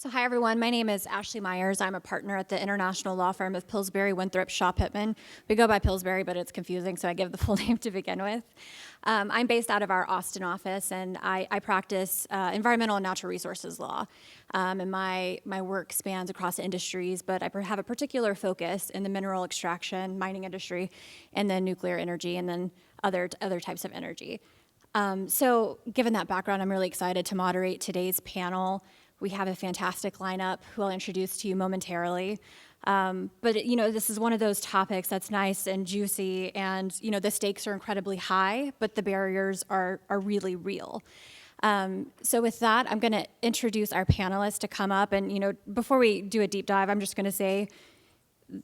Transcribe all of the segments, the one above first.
So hi everyone, my name is Ashley Myers. I'm a partner at the international law firm of Pillsbury, Winthrop, Shaw Pittman. We go by Pillsbury, but it's confusing, so I give the full name to begin with. I'm based out of our Austin office, and I practice environmental and natural resources law. And my work spans across industries, but I have a particular focus in the mineral extraction, mining industry, and then nuclear energy, and then other types of energy. So given that background, I'm really excited to moderate today's panel. We have a fantastic lineup who I'll introduce to you momentarily. But this is one of those topics that's nice and juicy, and the stakes are incredibly high, but the barriers are really real. So with that, I'm going to introduce our panelists to come up. And before we do a deep dive, I'm just going to say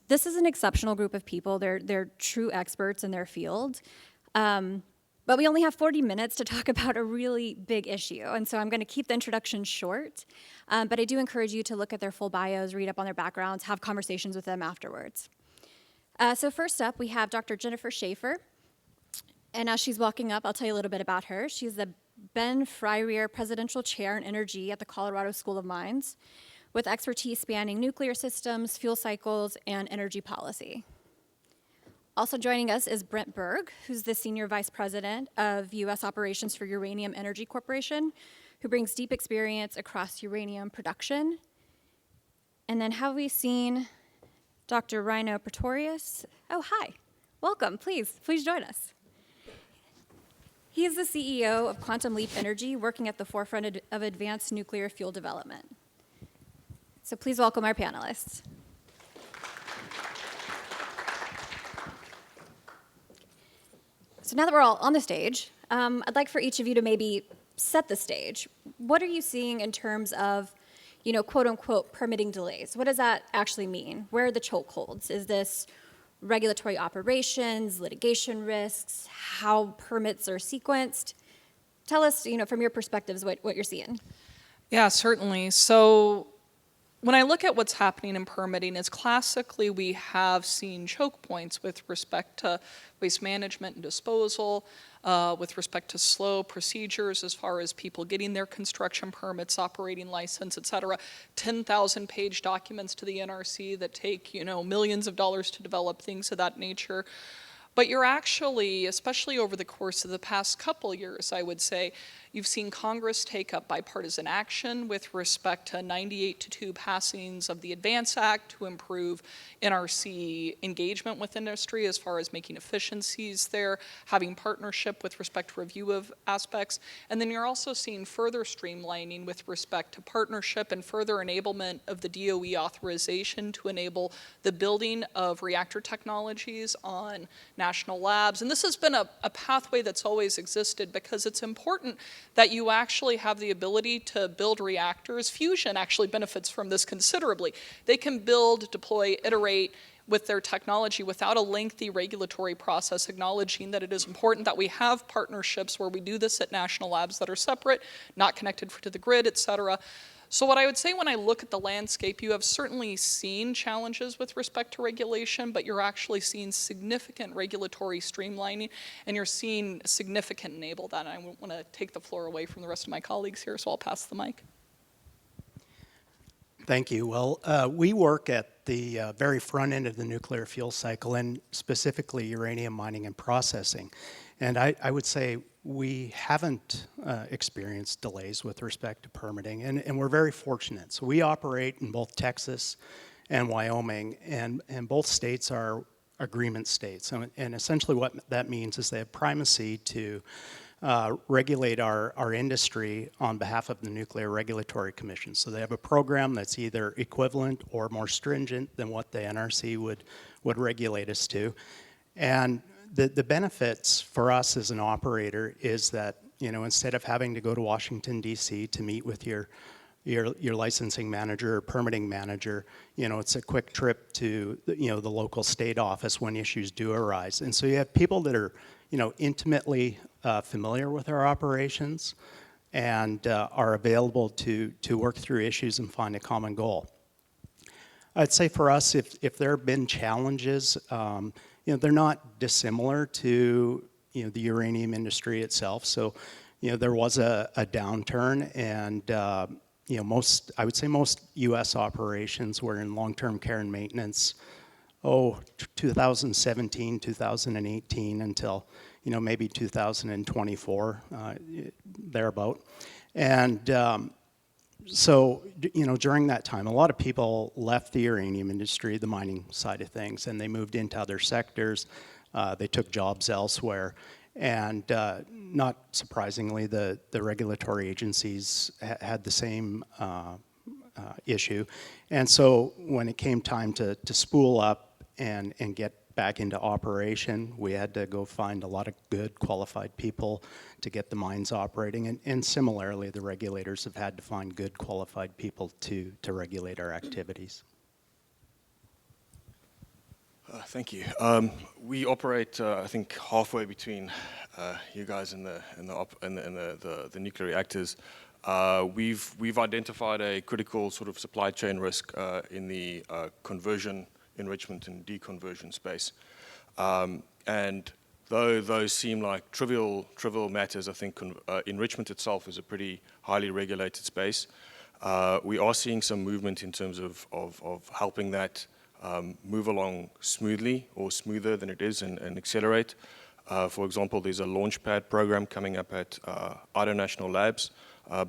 this is an exceptional group of people. They're true experts in their field. But we only have 40 minutes to talk about a really big issue, and so I'm going to keep the introduction short, but I do encourage you to look at their full bios, read up on their backgrounds, have conversations with them afterwards. So first up, we have Dr. Jennifer Schaefer, and as she's walking up, I'll tell you a little bit about her. She's the Ben Freirear Presidential Chair in Energy at the Colorado School of Mines, with expertise spanning nuclear systems, fuel cycles, and energy policy. Also joining us is Brent Berg, who's the Senior Vice President of U.S. Operations for Uranium Energy Corporation, who brings deep experience across uranium production. And then have we seen Dr. Rhino Pretorius? Oh, hi. Welcome. Please join us. He is the CEO of Quantum Leap Energy, working at the forefront of advanced nuclear fuel development. So please welcome our panelists. So now that we're all on the stage, I'd like for each of you to maybe set the stage. What are you seeing in terms of, quote unquote, permitting delays? What does that actually mean? Where are the chokeholds? Is this regulatory operations, litigation risks, how permits are sequenced? Tell us, from your perspectives, what you're seeing. Yeah, certainly. So when I look at what's happening in permitting, is classically we have seen choke points with respect to waste management and disposal, with respect to slow procedures as far as people getting their construction permits, operating license, et cetera. 10,000-page documents to the NRC that take, millions of dollars to develop, things of that nature. But you're actually, especially over the course of the past couple years, I would say, you've seen Congress take up bipartisan action with respect to 98-2 passings of the ADVANCE Act to improve NRC engagement with industry as far as making efficiencies there, having partnership with respect to review of aspects. And then you're also seeing further streamlining with respect to partnership and further enablement of the DOE authorization to enable the building of reactor technologies on national labs. And this has been a pathway that's always existed because it's important that you actually have the ability to build reactors. Fusion actually benefits from this considerably. They can build, deploy, iterate with their technology without a lengthy regulatory process, acknowledging that it is important that we have partnerships where we do this at national labs that are separate, not connected to the grid, et cetera. So what I would say when I look at the landscape, you have certainly seen challenges with respect to regulation, but you're actually seeing significant regulatory streamlining, and you're seeing significant enable that. And I want to take the floor away from the rest of my colleagues here, so I'll pass the mic. Thank you. Well, we work at the very front end of the nuclear fuel cycle, and specifically uranium mining and processing. And I would say we haven't experienced delays with respect to permitting, and we're very fortunate. So we operate in both Texas and Wyoming, and both states are agreement states. And essentially what that means is they have primacy to regulate our industry on behalf of the Nuclear Regulatory Commission. So they have a program that's either equivalent or more stringent than what the NRC would regulate us to. And the benefits for us as an operator is that, instead of having to go to Washington, D.C. to meet with your licensing manager or permitting manager, it's a quick trip to the local state office when issues do arise. And so you have people that are, intimately familiar with our operations and are available to work through issues and find a common goal. I'd say for us, if there have been challenges, they're not dissimilar to the uranium industry itself. So there was a downturn, and I would say most U.S. operations were in long-term care and maintenance, 2017, 2018 until, maybe 2024, thereabout. And so, during that time, a lot of people left the uranium industry, the mining side of things, and they moved into other sectors. They took jobs elsewhere. And not surprisingly, the regulatory agencies had the same issue. And so when it came time to spool up and get back into operation, we had to go find a lot of good qualified people to get the mines operating. And similarly, the regulators have had to find good qualified people to regulate our activities. Thank you. We operate, I think, halfway between you guys and the nuclear reactors. We've identified a critical sort of supply chain risk in the conversion, enrichment, and deconversion space. And though those seem like trivial matters, I think enrichment itself is a pretty highly regulated space. We are seeing some movement in terms of helping that move along smoothly or smoother than it is and accelerate. For example, there's a launchpad program coming up at Idaho National Labs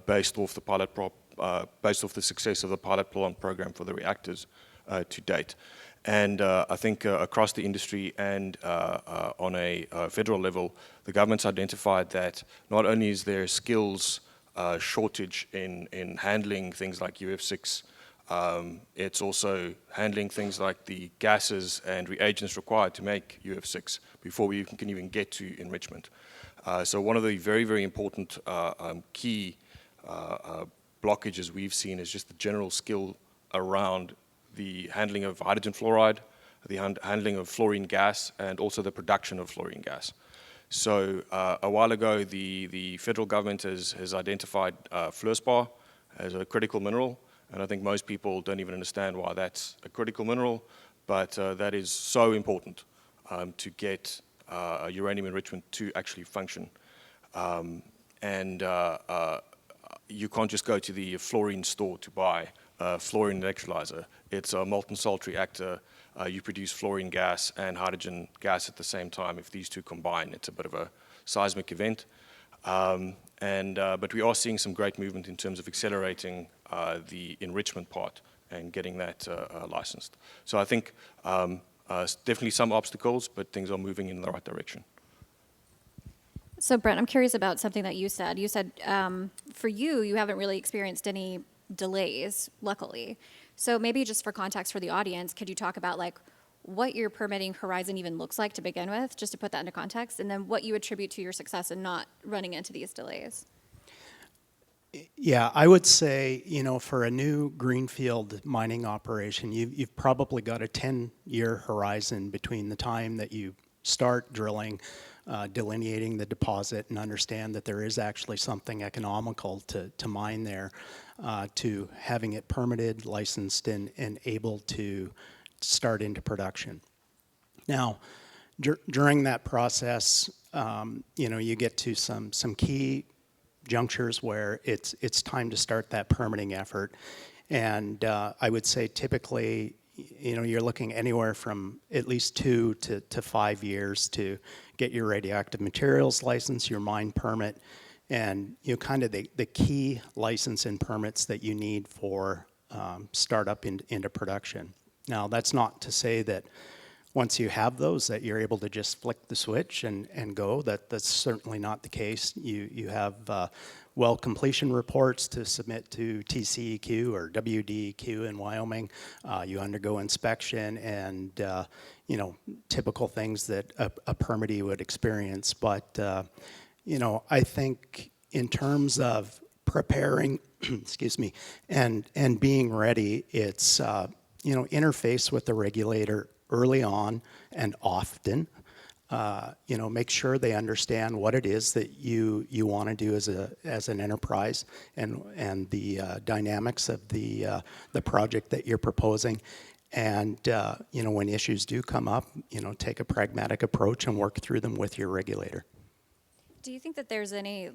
based off the success of the pilot plant program for the reactors to date. And I think across the industry and on a federal level, the government's identified that not only is there skills shortage in handling things like UF6, it's also handling things like the gases and reagents required to make UF6 before we can even get to enrichment. So one of the very, very important key blockages we've seen is just the general skill around the handling of hydrogen fluoride, the handling of fluorine gas, and also the production of fluorine gas. So a while ago, the federal government has identified fluorspar as a critical mineral. And I think most people don't even understand why that's a critical mineral, but that is so important to get uranium enrichment to actually function. And you can't just go to the fluorine store to buy a fluorine electrolyzer. It's a molten salt reactor. You produce fluorine gas and hydrogen gas at the same time. If these two combine, it's a bit of a seismic event. But we are seeing some great movement in terms of accelerating the enrichment part and getting that licensed. So I think definitely some obstacles, but things are moving in the right direction. So Brent, I'm curious about something that you said. You said for you haven't really experienced any delays, luckily. So maybe just for context for the audience, could you talk about like what your permitting horizon even looks like to begin with, just to put that into context, and then what you attribute to your success in not running into these delays? Yeah, I would say, for a new greenfield mining operation, you've probably got a 10-year horizon between the time that you start drilling, delineating the deposit, and understand that there is actually something economical to mine there, to having it permitted, licensed, and able to start into production. Now, during that process, you get to some key junctures where it's time to start that permitting effort. And I would say typically, you're looking anywhere from at least 2 to 5 years to get your radioactive materials license, your mine permit, and kind of the key license and permits that you need for startup into production. Now, that's not to say that once you have those that you're able to just flick the switch and go. That's certainly not the case. You have well completion reports to submit to TCEQ or WDEQ in Wyoming. You undergo inspection and typical things that a permittee would experience. But I think in terms of preparing, excuse me, and being ready, it's interface with the regulator early on and often. Make sure they understand what it is that you want to do as an enterprise and the dynamics of the project that you're proposing. And when issues do come up, take a pragmatic approach and work through them with your regulator. Do you think that there's any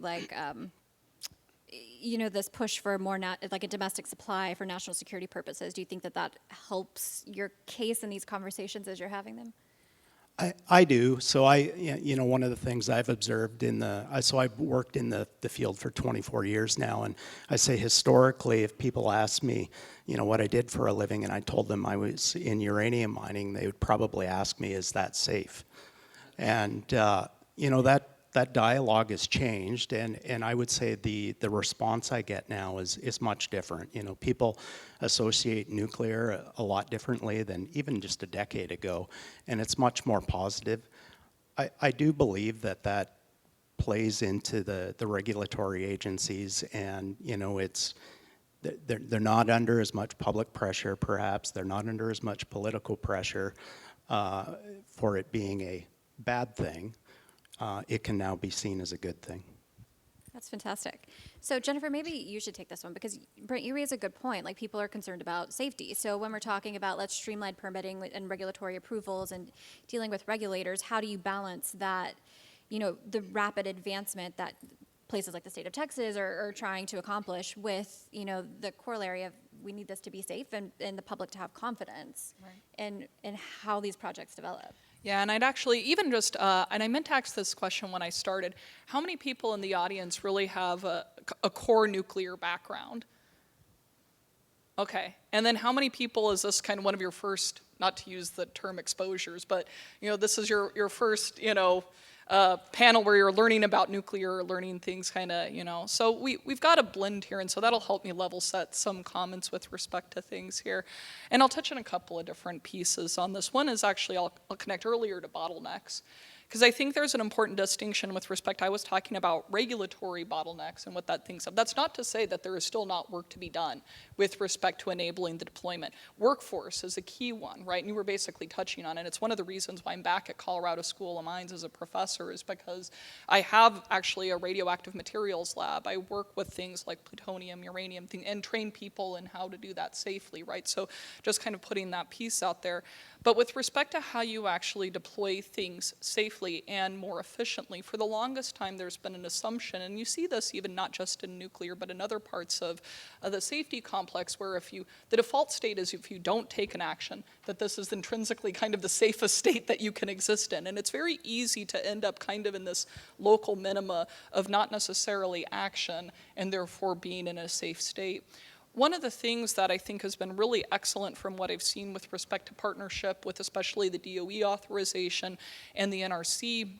this push for more like a domestic supply for national security purposes, do you think that that helps your case in these conversations as you're having them? I do. So one of the things I've observed so I've worked in the field for 24 years now, and I say historically, if people ask me, what I did for a living, and I told them I was in uranium mining, they would probably ask me, is that safe? And, that dialogue has changed, and I would say the response I get now is much different. People associate nuclear a lot differently than even just a decade ago, and it's much more positive. I do believe that plays into the regulatory agencies, and they're not under as much public pressure, perhaps. They're not under as much political pressure for it being a bad thing. It can now be seen as a good thing. That's fantastic. So Jennifer, maybe you should take this one because Brent, you raise a good point. Like people are concerned about safety. So when we're talking about let's streamline permitting and regulatory approvals and dealing with regulators, how do you balance that, the rapid advancement that places like the state of Texas are trying to accomplish with, the corollary of we need this to be safe and the public to have confidence in how these projects develop? Yeah, and I'd actually even just, and I meant to ask this question when I started, how many people in the audience really have a core nuclear background? Okay, and then how many people is this kind of one of your first, not to use the term exposures, but this is your first, panel where you're learning about nuclear, learning things kind of, so we've got a blend here, and so that'll help me level set some comments with respect to things here. And I'll touch on a couple of different pieces on this. One is actually, I'll connect earlier to bottlenecks, because I think there's an important distinction with respect. I was talking about regulatory bottlenecks and what that thinks of. That's not to say that there is still not work to be done with respect to enabling the deployment. Workforce is a key one, right? And you were basically touching on it. It's one of the reasons why I'm back at Colorado School of Mines as a professor is because I have actually a radioactive materials lab. I work with things like plutonium, uranium, and train people in how to do that safely, right? So just kind of putting that piece out there. But with respect to how you actually deploy things safely and more efficiently, for the longest time there's been an assumption, and you see this even not just in nuclear, but in other parts of the safety complex, where the default state is if you don't take an action, that this is intrinsically kind of the safest state that you can exist in. And it's very easy to end up kind of in this local minima of not necessarily action and therefore being in a safe state. One of the things that I think has been really excellent from what I've seen with respect to partnership with especially the DOE authorization and the NRC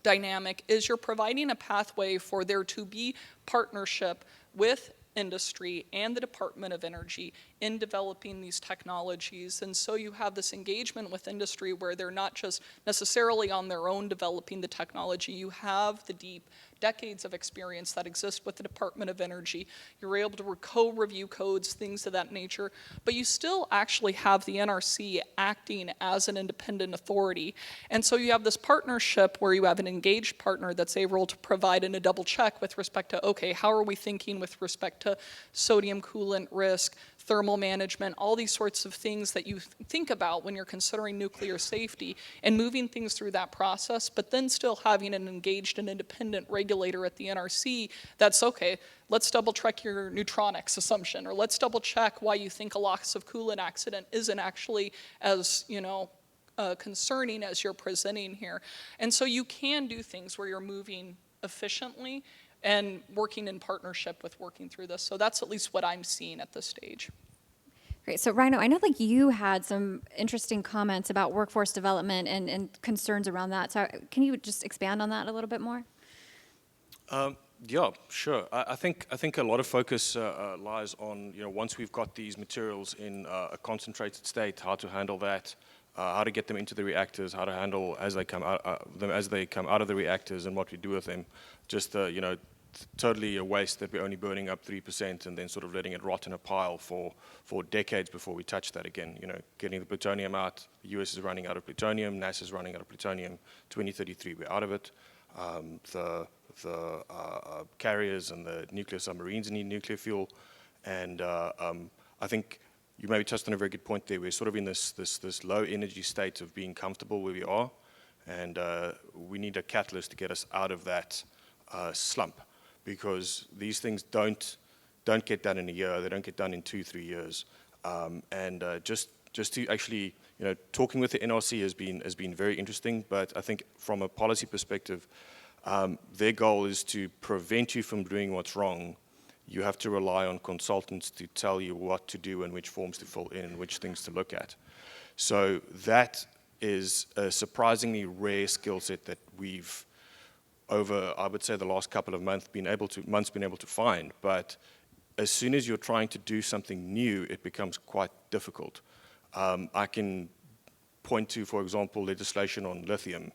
dynamic is you're providing a pathway for there to be partnership with industry and the Department of Energy in developing these technologies. And so you have this engagement with industry where they're not just necessarily on their own developing the technology. You have the deep decades of experience that exist with the Department of Energy. You're able to co-review codes, things of that nature, but you still actually have the NRC acting as an independent authority. And so you have this partnership where you have an engaged partner that's able to provide in a double check with respect to, okay, how are we thinking with respect to sodium coolant risk, thermal management, all these sorts of things that you think about when you're considering nuclear safety and moving things through that process, but then still having an engaged and independent regulator at the NRC that's, okay, let's double check your neutronics assumption, or let's double check why you think a loss of coolant accident isn't actually as, concerning as you're presenting here. And so you can do things where you're moving efficiently and working in partnership with working through this. So that's at least what I'm seeing at this stage. Great. So Rhino, I know you had some interesting comments about workforce development and concerns around that. So can you just expand on that a little bit more? Yeah, sure. I think a lot of focus lies on, once we've got these materials in a concentrated state, how to handle that, how to get them into the reactors, how to handle as they come out of the reactors, and what we do with them. Just totally a waste that we're only burning up 3% and then sort of letting it rot in a pile for decades before we touch that again. Getting the plutonium out. The US is running out of plutonium. NASA is running out of plutonium. 2033, we're out of it. The carriers and the nuclear submarines need nuclear fuel, and I think you maybe touched on a very good point there. We're sort of in this low energy state of being comfortable where we are, and we need a catalyst to get us out of that slump. because these things don't get done in a year. They don't get done in 2-3 years. Just to actually, talking with the NRC has been very interesting. But I think from a policy perspective, their goal is to prevent you from doing what's wrong. You have to rely on consultants to tell you what to do and which forms to fill in and which things to look at. So that is a surprisingly rare skill set that we've, over, I would say, the last couple of months been able to find. But as soon as you're trying to do something new, it becomes quite difficult. I can point to, for example, legislation on lithium,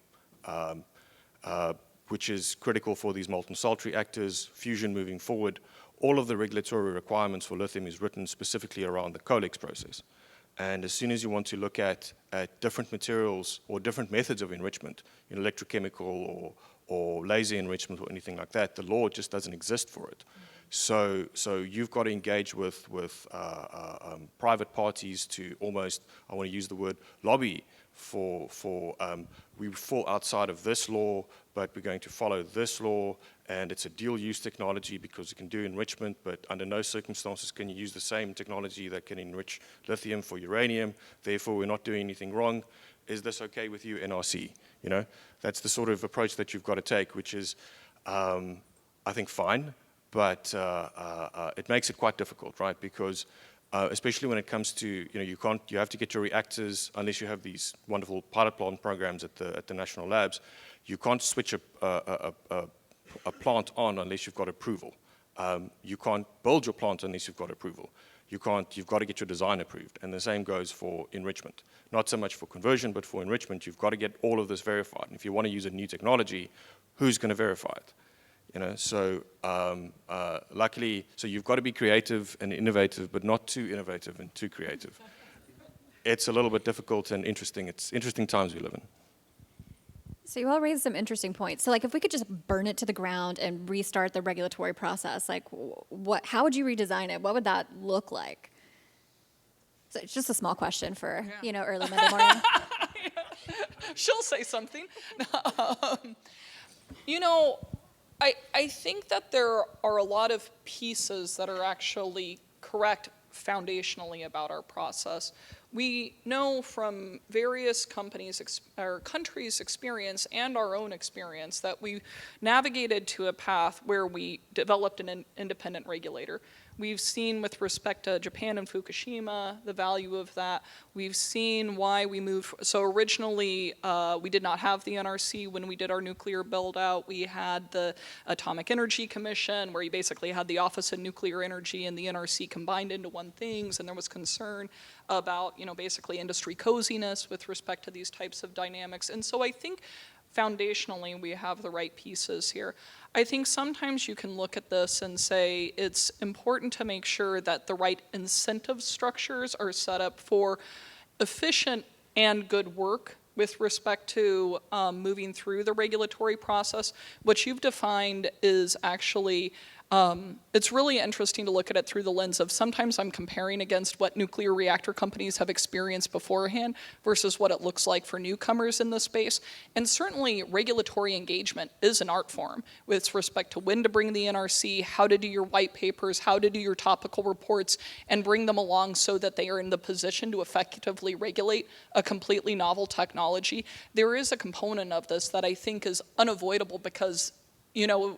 which is critical for these molten salt reactors, fusion moving forward. All of the regulatory requirements for lithium is written specifically around the COLEX process. And as soon as you want to look at different materials or different methods of enrichment, electrochemical or laser enrichment or anything like that, the law just doesn't exist for it. So you've got to engage with private parties to almost, I want to use the word, lobby for we fall outside of this law, but we're going to follow this law, and it's a dual-use technology because it can do enrichment, but under no circumstances can you use the same technology that can enrich lithium for uranium. Therefore, we're not doing anything wrong. Is this okay with you, NRC? That's the sort of approach that you've got to take, which is, I think, fine, but it makes it quite difficult, right? Because especially when it comes to, you have to get your reactors, unless you have these wonderful pilot plant programs at the national labs. You can't switch a plant on unless you've got approval. You can't build your plant unless you've got approval. You've got to get your design approved. And the same goes for enrichment. Not so much for conversion, but for enrichment, you've got to get all of this verified. And if you want to use a new technology, who's going to verify it? So luckily, so you've got to be creative and innovative, but not too innovative and too creative. It's a little bit difficult and interesting. It's interesting times we live in. So you all raised some interesting points. So if we could just burn it to the ground and restart the regulatory process, how would you redesign it? What would that look like? So it's just a small question for, early Monday morning. She'll say something. I think that there are a lot of pieces that are actually correct foundationally about our process. We know from various countries' experience and our own experience that we navigated to a path where we developed an independent regulator. We've seen with respect to Japan and Fukushima, the value of that. We've seen why we moved. So originally, we did not have the NRC when we did our nuclear build out. We had the Atomic Energy Commission, where you basically had the Office of Nuclear Energy and the NRC combined into one thing, and there was concern about, basically industry coziness with respect to these types of dynamics. And so I think foundationally, we have the right pieces here. I think sometimes you can look at this and say it's important to make sure that the right incentive structures are set up for efficient and good work with respect to moving through the regulatory process. What you've defined is actually it's really interesting to look at it through the lens of sometimes I'm comparing against what nuclear reactor companies have experienced beforehand versus what it looks like for newcomers in the space. And certainly regulatory engagement is an art form with respect to when to bring the NRC, how to do your white papers, how to do your topical reports, and bring them along so that they are in the position to effectively regulate a completely novel technology. There is a component of this that I think is unavoidable because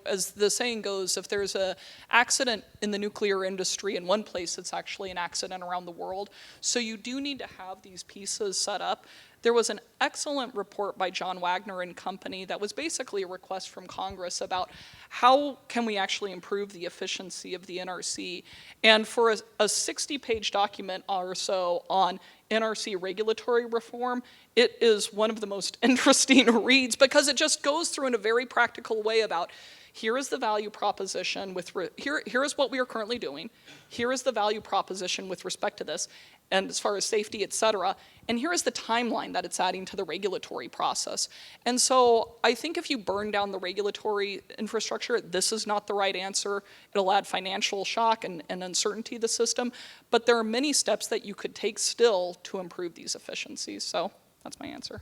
as the saying goes, if there's an accident in the nuclear industry in one place, it's actually an accident around the world. So you do need to have these pieces set up. There was an excellent report by John Wagner and company that was basically a request from Congress about how can we actually improve the efficiency of the NRC. And for a 60-page document or so on NRC regulatory reform, it is one of the most interesting reads because it just goes through in a very practical way about here is the value proposition here is what we are currently doing. Here is the value proposition with respect to this, and as far as safety, et cetera. And here is the timeline that it's adding to the regulatory process. And so I think if you burn down the regulatory infrastructure, this is not the right answer. It'll add financial shock and uncertainty to the system. But there are many steps that you could take still to improve these efficiencies. So that's my answer.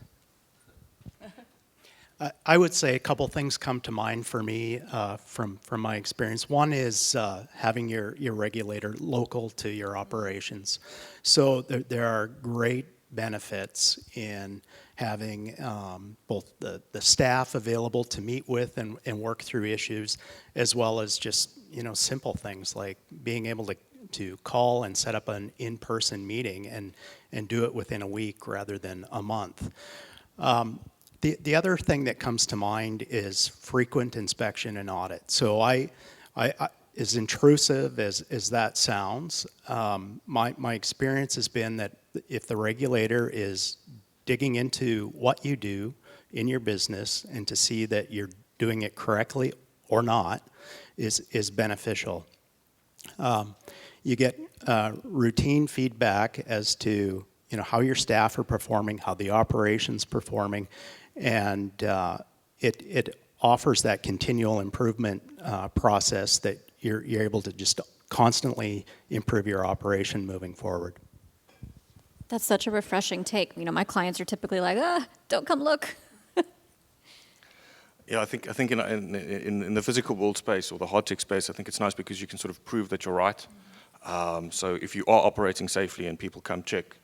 I would say a couple things come to mind for me from my experience. One is having your regulator local to your operations. So there are great benefits in having both the staff available to meet with and work through issues, as well as just simple things like being able to call and set up an in-person meeting and do it within a week rather than a month. The other thing that comes to mind is frequent inspection and audit. So as intrusive as that sounds, my experience has been that if the regulator is digging into what you do in your business and to see that you're doing it correctly or not is beneficial. You get routine feedback as to how your staff are performing, how the operation's performing, and it offers that continual improvement process that you're able to just constantly improve your operation moving forward. That's such a refreshing take. My clients are typically like, don't come look. Yeah, I think in the physical world space or the hard tech space, I think it's nice because you can sort of prove that you're right. So if you are operating safely and people come check,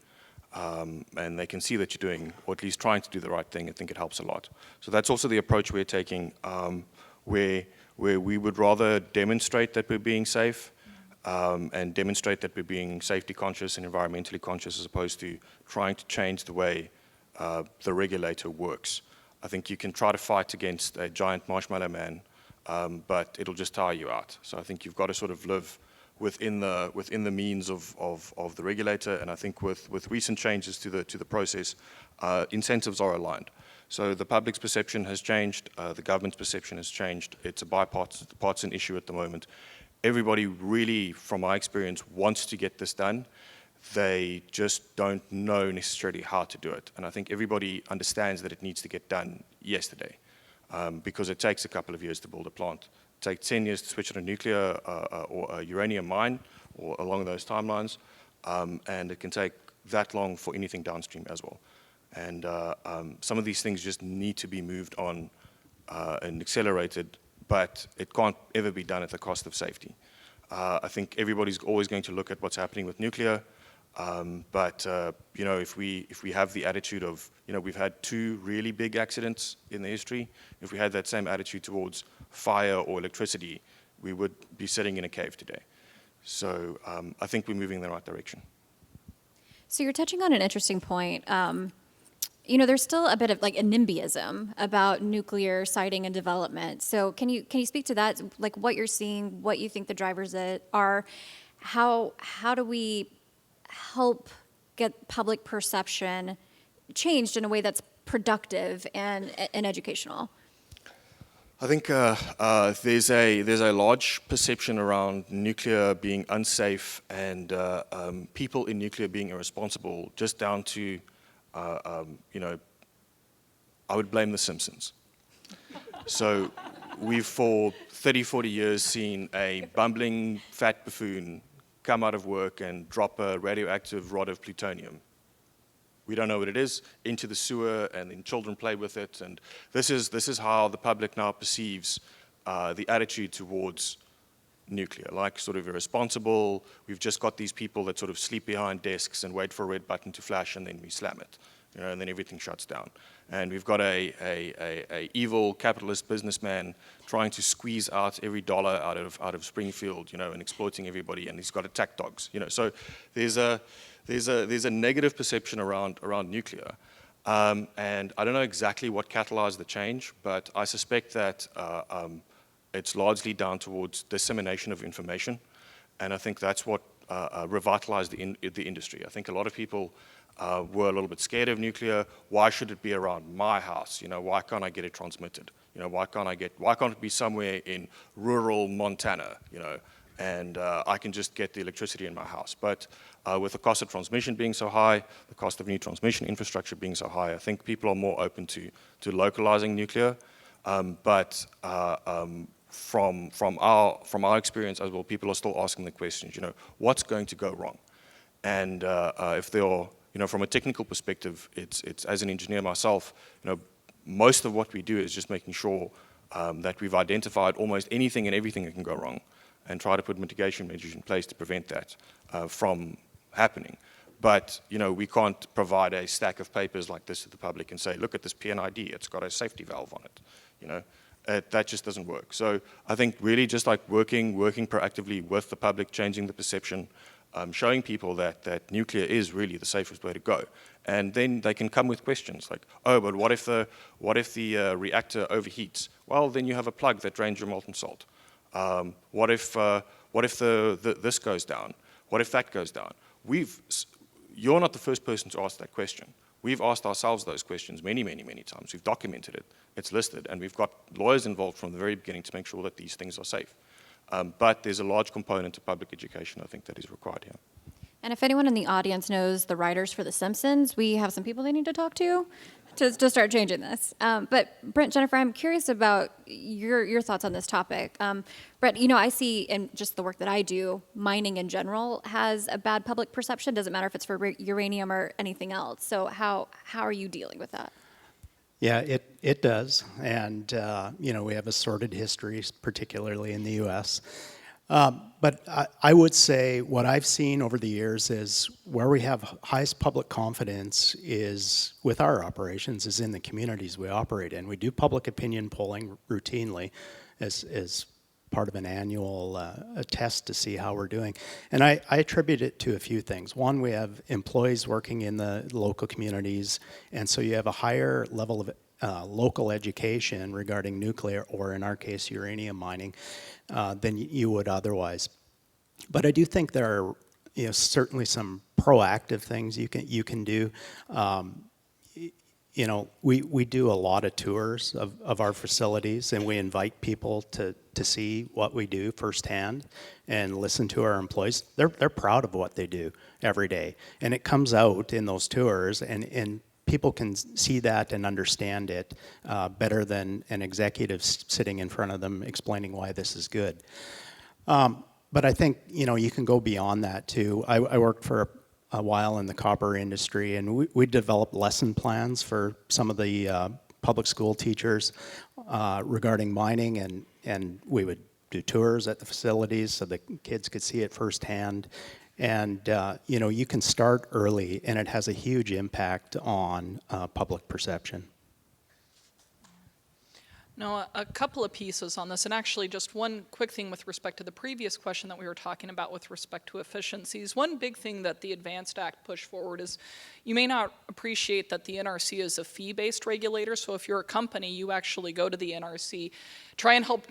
and they can see that you're doing, or at least trying to do the right thing, I think it helps a lot. So that's also the approach we're taking, where we would rather demonstrate that we're being safe, and demonstrate that we're being safety conscious and environmentally conscious, as opposed to trying to change the way the regulator works. I think you can try to fight against a giant marshmallow man, but it'll just tire you out. So I think you've got to sort of live within the means of the regulator, and I think with recent changes to the process, incentives are aligned. So the public's perception has changed, the government's perception has changed. It's a bipartisan issue at the moment. Everybody really, from my experience, wants to get this done. They just don't know necessarily how to do it. And I think everybody understands that it needs to get done yesterday, because it takes a couple of years to build a plant. It takes 10 years to switch on a nuclear or a uranium mine, or along those timelines, and it can take that long for anything downstream as well. And some of these things just need to be moved on and accelerated, but it can't ever be done at the cost of safety. I think everybody's always going to look at what's happening with nuclear, but if we have the attitude of, we've had 2 really big accidents in the history. If we had that same attitude towards fire or electricity, we would be sitting in a cave today. So I think we're moving in the right direction. So you're touching on an interesting point. There's still a bit of like a NIMBYism about nuclear siting and development. So can you speak to that? Like what you're seeing, what you think the drivers are, how do we help get public perception changed in a way that's productive and educational? I think there's a large perception around nuclear being unsafe and people in nuclear being irresponsible, just down to I would blame The Simpsons. So we've for 30, 40 years seen a bumbling fat buffoon come out of work and drop a radioactive rod of plutonium. We don't know what it is, into the sewer, and then children play with it. And this is how the public now perceives the attitude towards nuclear, like sort of irresponsible. We've just got these people that sort of sleep behind desks and wait for a red button to flash, and then we slam it, and then everything shuts down. And we've got a evil capitalist businessman trying to squeeze out every dollar out of Springfield, and exploiting everybody, and he's got attack dogs, So there's a negative perception around nuclear, and I don't know exactly what catalyzed the change, but I suspect that it's largely down towards dissemination of information, and I think that's what revitalized the industry. I think a lot of people were a little bit scared of nuclear. Why should it be around my house? Why can't I get it transmitted? Why can't it be somewhere in rural Montana? And I can just get the electricity in my house. But with the cost of transmission being so high, the cost of new transmission infrastructure being so high, I think people are more open to localizing nuclear. But from our experience as well, people are still asking the questions, what's going to go wrong? And if there are, from a technical perspective, it's as an engineer myself, most of what we do is just making sure that we've identified almost anything and everything that can go wrong and try to put mitigation measures in place to prevent that from happening. But, we can't provide a stack of papers like this to the public and say, look at this PNID, it's got a safety valve on it. That just doesn't work. So I think really just like working proactively with the public, changing the perception, showing people that nuclear is really the safest way to go. And then they can come with questions like, oh, but what if the reactor overheats? Well, then you have a plug that drains your molten salt. What if this goes down? What if that goes down? You're not the first person to ask that question. We've asked ourselves those questions many, many, many times. We've documented it. It's listed. And we've got lawyers involved from the very beginning to make sure that these things are safe. But there's a large component to public education, I think, that is required here. And if anyone in the audience knows the writers for The Simpsons, we have some people they need to talk to start changing this. But Brent, Jennifer, I'm curious about your thoughts on this topic. Brent, I see in just the work that I do, mining in general has a bad public perception. Doesn't matter if it's for uranium or anything else. So how are you dealing with that? Yeah, it does. And, we have a sordid history, particularly in the U.S. But I would say what I've seen over the years is where we have highest public confidence is with our operations is in the communities we operate in. We do public opinion polling routinely as part of an annual test to see how we're doing. And I attribute it to a few things. One, we have employees working in the local communities, and so you have a higher level of local education regarding nuclear, or in our case, uranium mining, than you would otherwise. But I do think there are, certainly some proactive things you can do. We do a lot of tours of our facilities, and we invite people to see what we do firsthand and listen to our employees. They're proud of what they do every day, and it comes out in those tours, and people can see that and understand it better than an executive sitting in front of them explaining why this is good. But I think, you can go beyond that too. I worked for a while in the copper industry, and we developed lesson plans for some of the public school teachers regarding mining, and we would do tours at the facilities so the kids could see it firsthand. And, you can start early, and it has a huge impact on public perception. Now, a couple of pieces on this, and actually just one quick thing with respect to the previous question that we were talking about with respect to efficiencies. One big thing that the Advanced Act pushed forward is you may not appreciate that the NRC is a fee-based regulator, so if you're a company, you actually go to the NRC, try and help,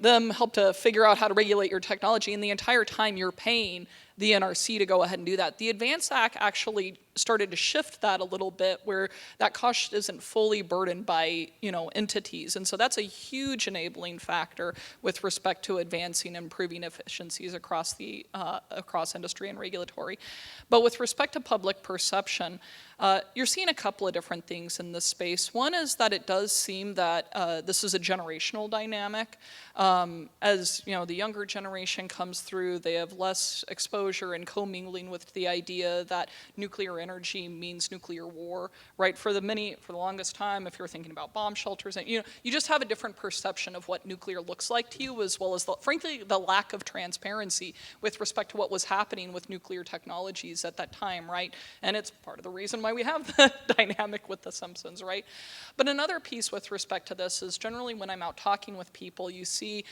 them help to figure out how to regulate your technology, and the entire time you're paying the NRC to go ahead and do that. The Advanced Act actually started to shift that a little bit, where that cost isn't fully burdened by entities, and so that's a huge enabling factor with respect to advancing and improving efficiencies across the across industry and regulatory. But with respect to public perception, you're seeing a couple of different things in this space. One is that it does seem that this is a generational dynamic. As the younger generation comes through, they have less exposure and commingling with the idea that nuclear energy means nuclear war, right? For the longest time, if you're thinking about bomb shelters, and you just have a different perception of what nuclear looks like to you, as well as frankly the lack of transparency with respect to what was happening with nuclear technologies at that time, right? And it's part of the reason why we have the dynamic with The Simpsons, right? But another piece with respect to this is generally when I'm out talking with people, you see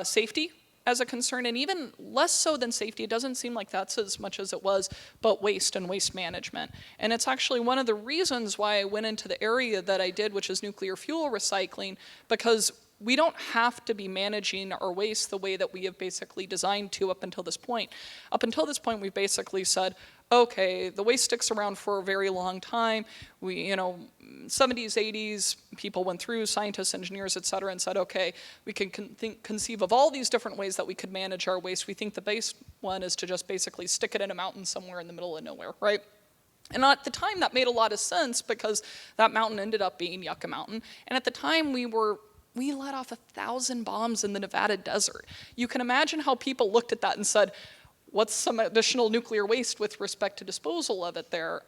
safety as a concern, and even less so than safety, it doesn't seem like that's as much as it was, but waste and waste management. And it's actually one of the reasons why I went into the area that I did, which is nuclear fuel recycling, because we don't have to be managing our waste the way that we have basically designed to up until this point. Up until this point, we've basically said, okay, the waste sticks around for a very long time. We, 70s, 80s, people went through, scientists, engineers, et cetera, and said, okay, we can conceive of all these different ways that we could manage our waste. We think the base one is to just basically stick it in a mountain somewhere in the middle of nowhere, right? And at the time, that made a lot of sense because that mountain ended up being Yucca Mountain. And at the time, we let off 1,000 bombs in the Nevada desert. You can imagine how people looked at that and said, what's some additional nuclear waste with respect to disposal of it there?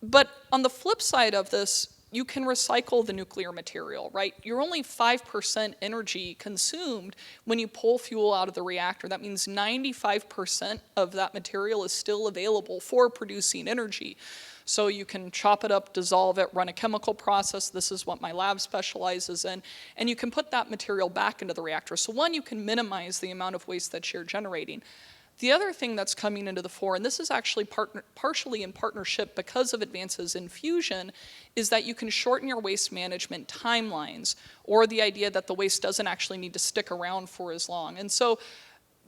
But on the flip side of this, you can recycle the nuclear material, right? You're only 5% energy consumed when you pull fuel out of the reactor. That means 95% of that material is still available for producing energy. So you can chop it up, dissolve it, run a chemical process. This is what my lab specializes in. And you can put that material back into the reactor. So one, you can minimize the amount of waste that you're generating. The other thing that's coming into the fore, and this is actually partially in partnership because of advances in fusion, is that you can shorten your waste management timelines, or the idea that the waste doesn't actually need to stick around for as long. And so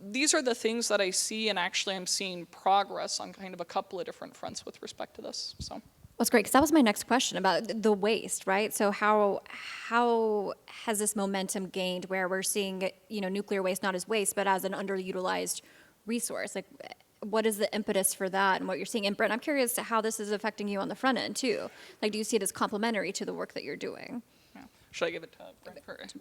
these are the things that I see, and actually I'm seeing progress on kind of a couple of different fronts with respect to this. So. That's great, because that was my next question about the waste, right? So how has this momentum gained where we're seeing, nuclear waste not as waste, but as an underutilized resource? Like, what is the impetus for that and what you're seeing? And Brent, I'm curious to how this is affecting you on the front end too. Like, do you see it as complementary to the work that you're doing? Yeah. Should I give it to Brent first?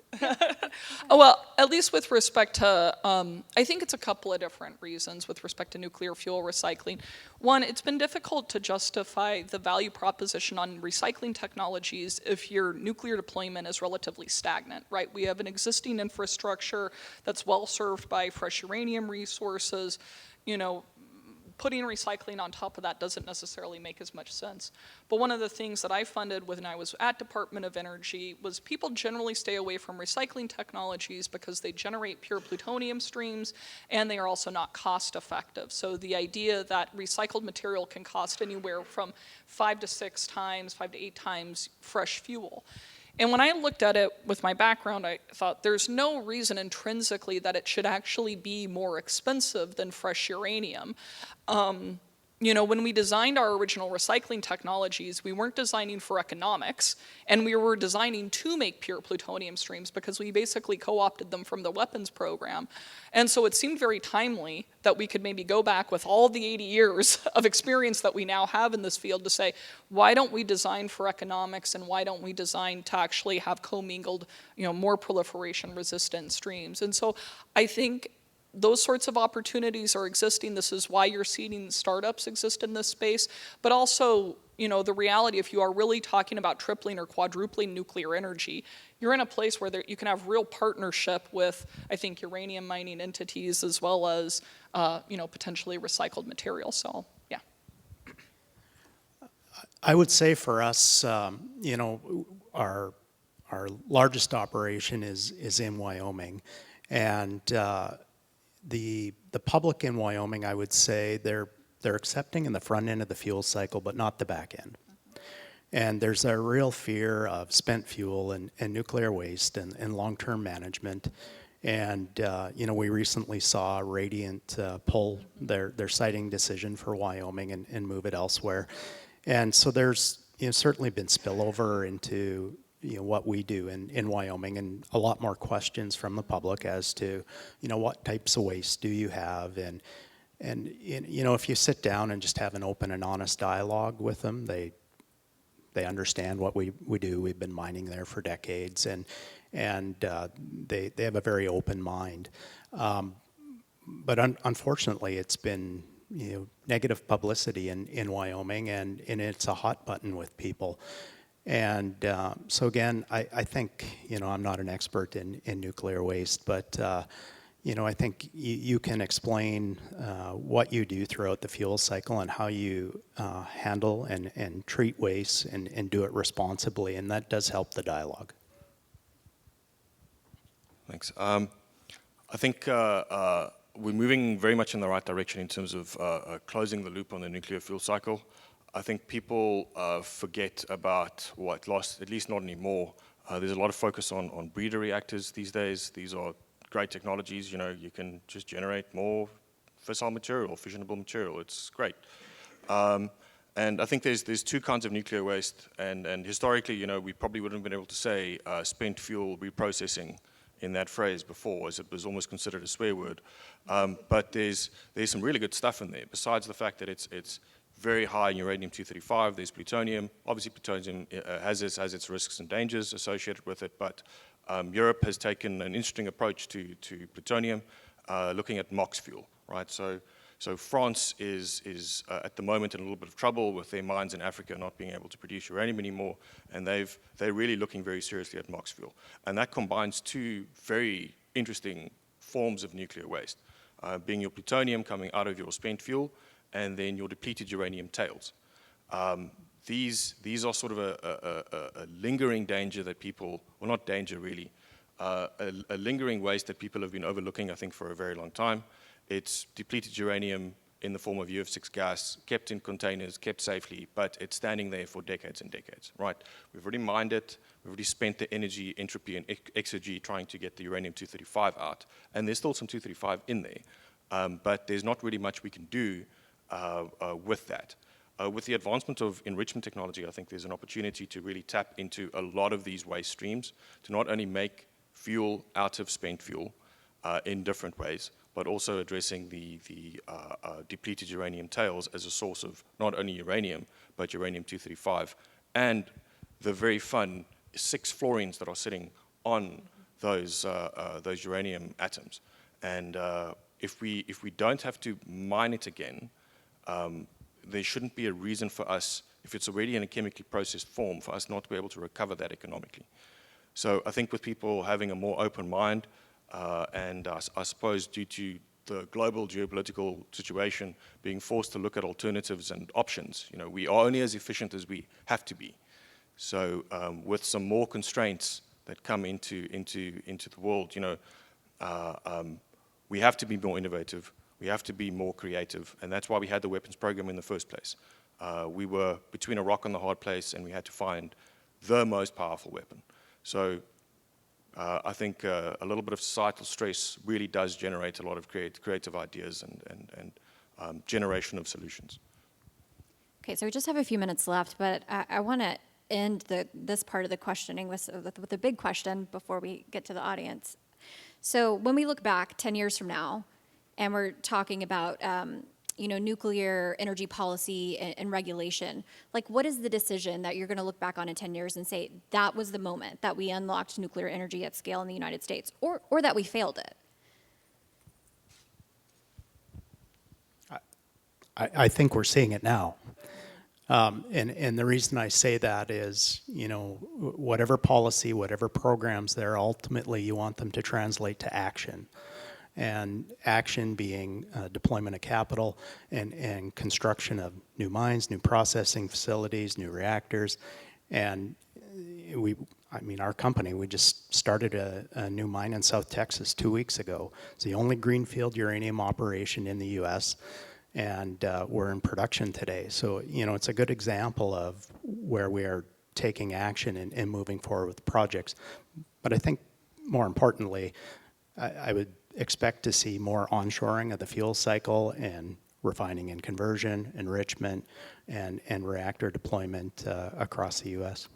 Oh, well, at least with respect to, I think it's a couple of different reasons with respect to nuclear fuel recycling. One, it's been difficult to justify the value proposition on recycling technologies if your nuclear deployment is relatively stagnant, right? We have an existing infrastructure that's well served by fresh uranium resources. Putting recycling on top of that doesn't necessarily make as much sense. But one of the things that I funded when I was at Department of Energy was people generally stay away from recycling technologies because they generate pure plutonium streams and they are also not cost effective. So the idea that recycled material can cost anywhere from 5 to 6 times, 5 to 8 times fresh fuel. And when I looked at it with my background, I thought there's no reason intrinsically that it should actually be more expensive than fresh uranium. When we designed our original recycling technologies, we weren't designing for economics, and we were designing to make pure plutonium streams because we basically co-opted them from the weapons program. And so it seemed very timely that we could maybe go back with all the 80 years of experience that we now have in this field to say, why don't we design for economics, and why don't we design to actually have commingled, more proliferation-resistant streams? And so I think those sorts of opportunities are existing. This is why you're seeing startups exist in this space. But also, the reality, if you are really talking about tripling or quadrupling nuclear energy, you're in a place where you can have real partnership with, I think, uranium mining entities as well as, potentially recycled material. So, yeah. I would say for us, our largest operation is in Wyoming, and the public in Wyoming, I would say, they're accepting in the front end of the fuel cycle, but not the back end. And there's a real fear of spent fuel and nuclear waste and long-term management. And we recently saw Radiant pull their siting decision for Wyoming and move it elsewhere. And so there's certainly been spillover into what we do in Wyoming, and a lot more questions from the public as to, what types of waste do you have, and if you sit down and just have an open and honest dialogue with them, they understand what we do. We've been mining there for decades, and they have a very open mind. But unfortunately, it's been negative publicity in Wyoming, and it's a hot button with people. And so again, I think, I'm not an expert in nuclear waste, but I think you can explain what you do throughout the fuel cycle and how you handle and treat waste and do it responsibly, and that does help the dialogue. Thanks. I think we're moving very much in the right direction in terms of closing the loop on the nuclear fuel cycle. I think people forget about what lost, at least not anymore. There's a lot of focus on breeder reactors these days. These are great technologies. You can just generate more fissile material, fissionable material. It's great. And I think there's 2 kinds of nuclear waste. And historically, we probably wouldn't have been able to say spent fuel reprocessing in that phrase before, as it was almost considered a swear word. But there's some really good stuff in there. Besides the fact that it's very high in uranium-235. There's plutonium. Obviously, plutonium has its risks and dangers associated with it, but Europe has taken an interesting approach to plutonium, looking at MOX fuel, right? So So France is at the moment in a little bit of trouble with their mines in Africa not being able to produce uranium anymore, and they're really looking very seriously at MOX fuel. And that combines two very interesting forms of nuclear waste, being your plutonium coming out of your spent fuel, and then your depleted uranium tails. These are sort of a lingering danger that people, well, not danger really, a lingering waste that people have been overlooking, I think, for a very long time. It's depleted uranium in the form of UF6 gas, kept in containers, kept safely, but it's standing there for decades and decades, right? We've already mined it, we've already spent the energy, entropy, and exergy trying to get the uranium-235 out, and there's still some 235 in there, but there's not really much we can do with that. With the advancement of enrichment technology, I think there's an opportunity to really tap into a lot of these waste streams to not only make fuel out of spent fuel in different ways, but also addressing the depleted uranium tails as a source of not only uranium, but uranium-235, and the very fun 6 fluorines that are sitting on those uranium atoms. And if we don't have to mine it again, there shouldn't be a reason for us, if it's already in a chemically processed form, for us not to be able to recover that economically. So I think with people having a more open mind, and I suppose due to the global geopolitical situation, being forced to look at alternatives and options, we are only as efficient as we have to be. So with some more constraints that come into the world, we have to be more innovative. We have to be more creative, and that's why we had the weapons program in the first place. We were between a rock and the hard place, and we had to find the most powerful weapon. So I think a little bit of societal stress really does generate a lot of creative ideas and generation of solutions. Okay, so we just have a few minutes left, but I want to end this part of the questioning with a big question before we get to the audience. So when we look back 10 years from now, and we're talking about nuclear energy policy and regulation, like what is the decision that you're going to look back on in 10 years and say that was the moment that we unlocked nuclear energy at scale in the United States, or that we failed it? I think we're seeing it now. And the reason I say that is, whatever policy, whatever programs there, ultimately you want them to translate to action. And action being deployment of capital and construction of new mines, new processing facilities, new reactors. And our company, we just started a new mine in South Texas 2 weeks ago. It's the only greenfield uranium operation in the U.S., and we're in production today. So, it's a good example of where we are taking action and moving forward with projects. But I think more importantly, I would expect to see more onshoring of the fuel cycle and refining and conversion, enrichment, and reactor deployment across the U.S.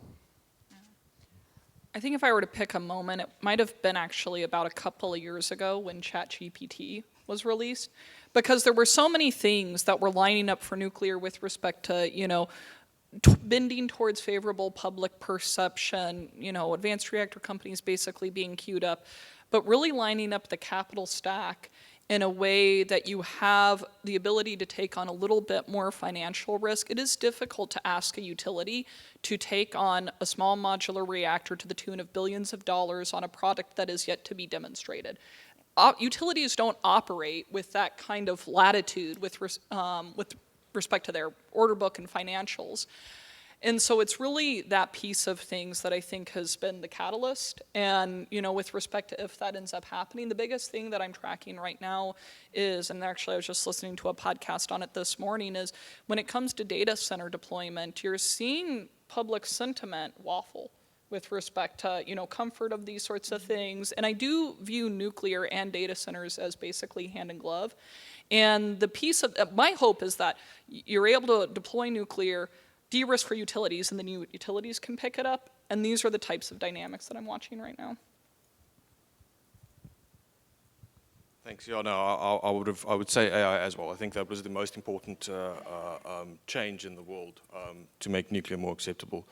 I think if I were to pick a moment, it might have been actually about a couple of years ago when ChatGPT was released, because there were so many things that were lining up for nuclear with respect to, bending towards favorable public perception, advanced reactor companies basically being queued up, but really lining up the capital stack in a way that you have the ability to take on a little bit more financial risk. It is difficult to ask a utility to take on a small modular reactor to the tune of billions of dollars on a product that is yet to be demonstrated. Utilities don't operate with that kind of latitude with respect to their order book and financials. And so it's really that piece of things that I think has been the catalyst. And, with respect to if that ends up happening, the biggest thing that I'm tracking right now is, and actually I was just listening to a podcast on it this morning, is when it comes to data center deployment, you're seeing public sentiment waffle with respect to, comfort of these sorts of things. And I do view nuclear and data centers as basically hand in glove. And the piece of, my hope is that you're able to deploy nuclear, de-risk for utilities, and the new utilities can pick it up. And these are the types of dynamics that I'm watching right now. Thanks. Yeah, no, I would say AI as well. I think that was the most important change in the world to make nuclear more acceptable.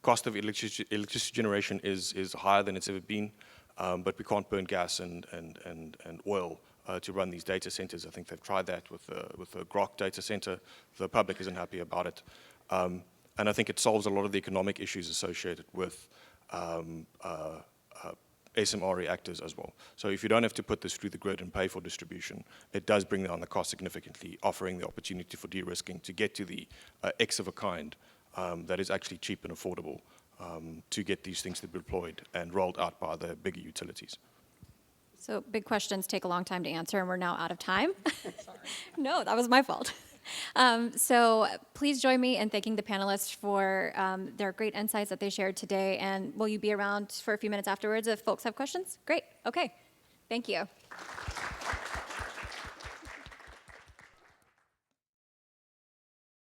Cost of electricity generation is higher than it's ever been, but we can't burn gas and oil to run these data centers. I think they've tried that with the Grok data center. The public isn't happy about it. And I think it solves a lot of the economic issues associated with SMR reactors as well. So if you don't have to put this through the grid and pay for distribution, it does bring down the cost significantly, offering the opportunity for de-risking to get to the X of a kind that is actually cheap and affordable to get these things to be deployed and rolled out by the bigger utilities. So big questions take a long time to answer, and we're now out of time. No, that was my fault. So please join me in thanking the panelists for their great insights that they shared today. And will you be around for a few minutes afterwards if folks have questions? Great. Okay. Thank you.